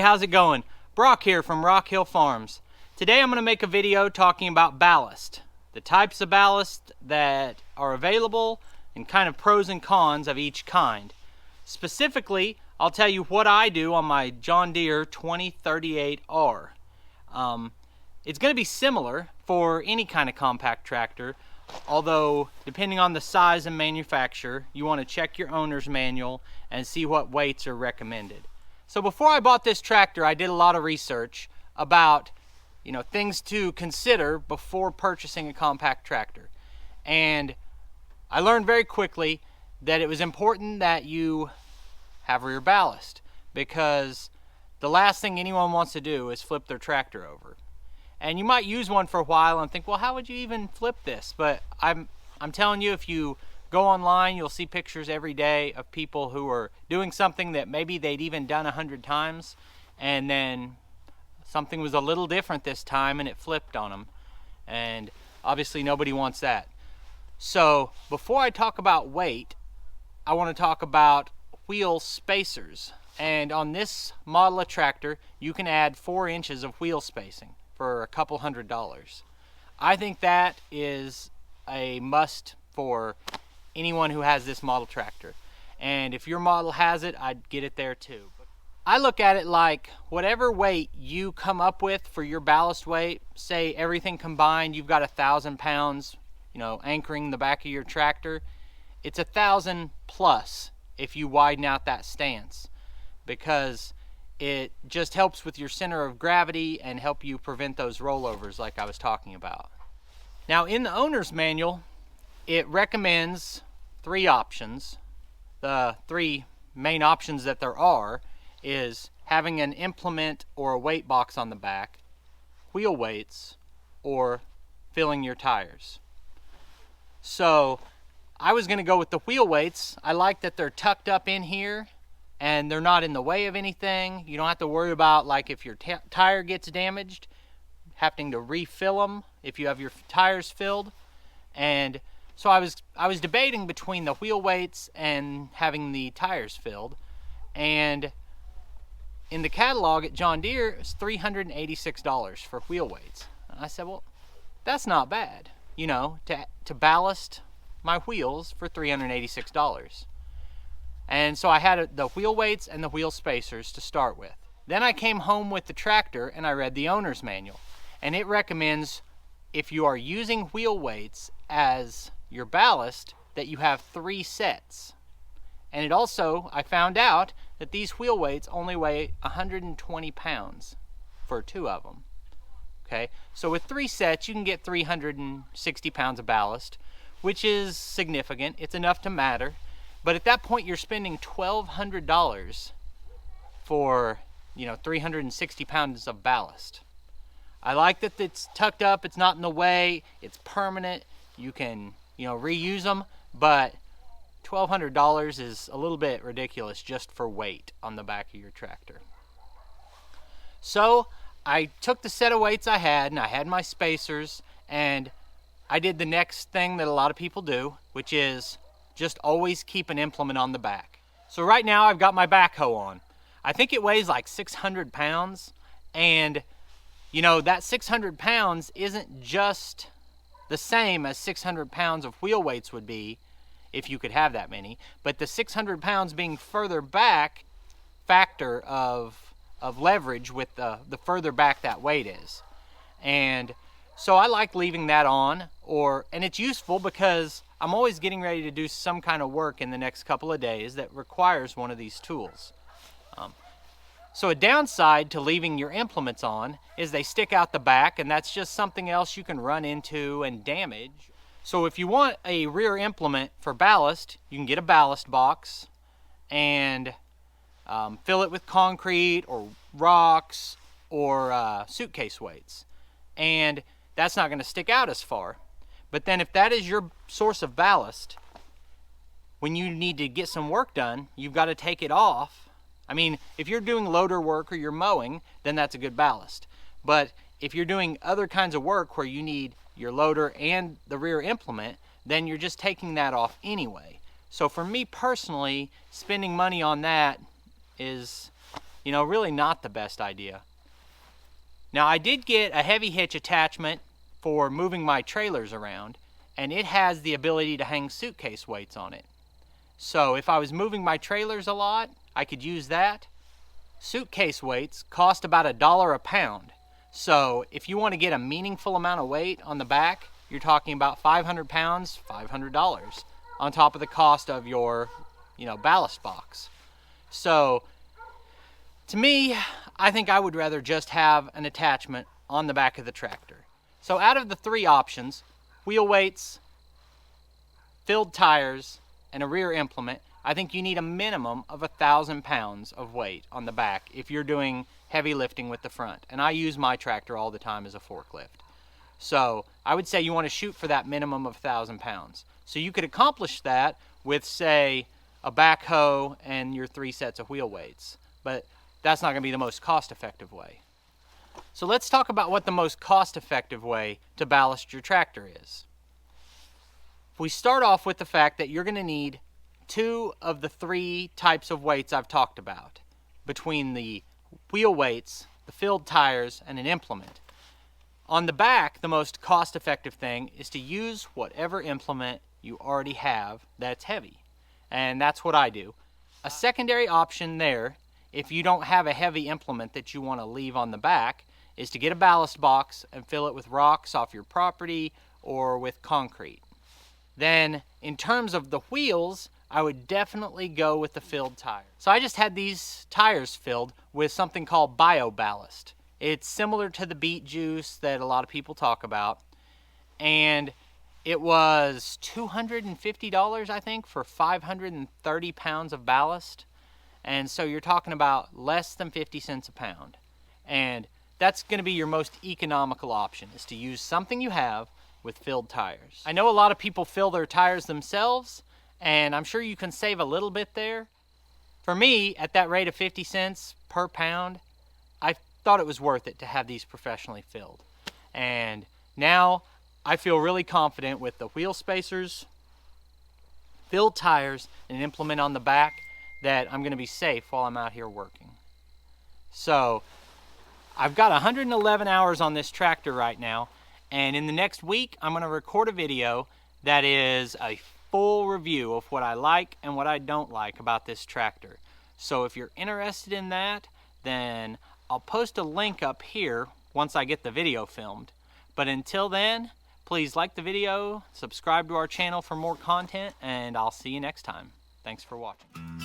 how's it going? Brock here from Rock Hill Farms. Today I'm going to make a video talking about ballast, the types of ballast that are available, and kind of pros and cons of each kind. Specifically, I'll tell you what I do on my John Deere 2038R. It's going to be similar for any kind of compact tractor, although depending on the size and manufacturer, you want to check your owner's manual and see what weights are recommended. So before I bought this tractor, I did a lot of research about things to consider before purchasing a compact tractor. And I learned very quickly that it was important that you have rear ballast, because the last thing anyone wants to do is flip their tractor over. And you might use one for a while and think, well, how would you even flip this? But I'm telling you, if you go online, you'll see pictures every day of people who are doing something that maybe they'd even done 100 times, and then something was a little different this time and it flipped on them. And obviously nobody wants that. So before I talk about weight, I want to talk about wheel spacers. And on this model of tractor, you can add 4 inches of wheel spacing for a couple $100. I think that is a must for anyone who has this model tractor. And if your model has it, I'd get it there too. I look at it like whatever weight you come up with for your ballast weight, say everything combined, you've got 1,000 pounds, anchoring the back of your tractor, it's 1,000 plus if you widen out that stance, because it just helps with your center of gravity and help you prevent those rollovers like I was talking about. Now in the owner's manual, it recommends 3 options. The 3 main options that there are is having an implement or a weight box on the back, wheel weights, or filling your tires. So I was going to go with the wheel weights. I like that they're tucked up in here and they're not in the way of anything. You don't have to worry about, like, if your tire gets damaged, having to refill them if you have your tires filled. And so I was debating between the wheel weights and having the tires filled. And in the catalog at John Deere, it's $386 for wheel weights. And I said, well, that's not bad, to ballast my wheels for $386. And so I had the wheel weights and the wheel spacers to start with. Then I came home with the tractor and I read the owner's manual. And it recommends, if you are using wheel weights as your ballast, that you have 3 sets. And it also, I found out that these wheel weights only weigh 120 pounds for 2 of them. Okay, so with 3 sets, you can get 360 pounds of ballast, which is significant. It's enough to matter. But at that point, you're spending $1,200 for 360 pounds of ballast. I like that it's tucked up, it's not in the way, it's permanent, you can reuse them, but $1,200 is a little bit ridiculous just for weight on the back of your tractor. So I took the set of weights I had, and I had my spacers, and I did the next thing that a lot of people do, which is just always keep an implement on the back. So right now I've got my backhoe on. I think it weighs like 600 pounds, and that 600 pounds isn't just the same as 600 pounds of wheel weights would be if you could have that many, but the 600 pounds being further back factor of leverage with the further back that weight is. And so I like leaving that on, and it's useful because I'm always getting ready to do some kind of work in the next couple of days that requires one of these tools. So a downside to leaving your implements on is they stick out the back, and that's just something else you can run into and damage. So if you want a rear implement for ballast, you can get a ballast box and fill it with concrete or rocks or suitcase weights. And that's not going to stick out as far. But then if that is your source of ballast, when you need to get some work done, you've got to take it off. I mean, if you're doing loader work or you're mowing, then that's a good ballast. But if you're doing other kinds of work where you need your loader and the rear implement, then you're just taking that off anyway. So for me personally, spending money on that is you know, really not the best idea. Now, I did get a heavy hitch attachment for moving my trailers around, and it has the ability to hang suitcase weights on it. So if I was moving my trailers a lot, I could use that. Suitcase weights cost about $1 a pound. So if you want to get a meaningful amount of weight on the back, you're talking about 500 pounds, $500 on top of the cost of your, ballast box. So to me, I think I would rather just have an attachment on the back of the tractor. So out of the three options, wheel weights, filled tires, and a rear implement, I think you need a minimum of 1,000 pounds of weight on the back if you're doing heavy lifting with the front. And I use my tractor all the time as a forklift. So I would say you want to shoot for that minimum of 1,000 pounds. So you could accomplish that with, say, a backhoe and your 3 sets of wheel weights. But that's not going to be the most cost-effective way. So let's talk about what the most cost-effective way to ballast your tractor is. We start off with the fact that you're going to need 2 of the 3 types of weights I've talked about, between the wheel weights, the filled tires, and an implement. On the back, the most cost-effective thing is to use whatever implement you already have that's heavy. And that's what I do. A secondary option there, if you don't have a heavy implement that you want to leave on the back, is to get a ballast box and fill it with rocks off your property or with concrete. Then, in terms of the wheels, I would definitely go with the filled tire. So I just had these tires filled with something called bio-ballast. It's similar to the beet juice that a lot of people talk about. And it was $250, I think, for 530 pounds of ballast. And so you're talking about less than 50 cents a pound. And that's going to be your most economical option, is to use something you have with filled tires. I know a lot of people fill their tires themselves, and I'm sure you can save a little bit there. For me, at that rate of 50 cents per pound, I thought it was worth it to have these professionally filled. And now I feel really confident with the wheel spacers, filled tires, and an implement on the back that I'm going to be safe while I'm out here working. So I've got 111 hours on this tractor right now, and in the next week I'm going to record a video that is a full review of what I like and what I don't like about this tractor. So if you're interested in that, then I'll post a link up here once I get the video filmed. But until then, please like the video, subscribe to our channel for more content, and I'll see you next time. Thanks for watching.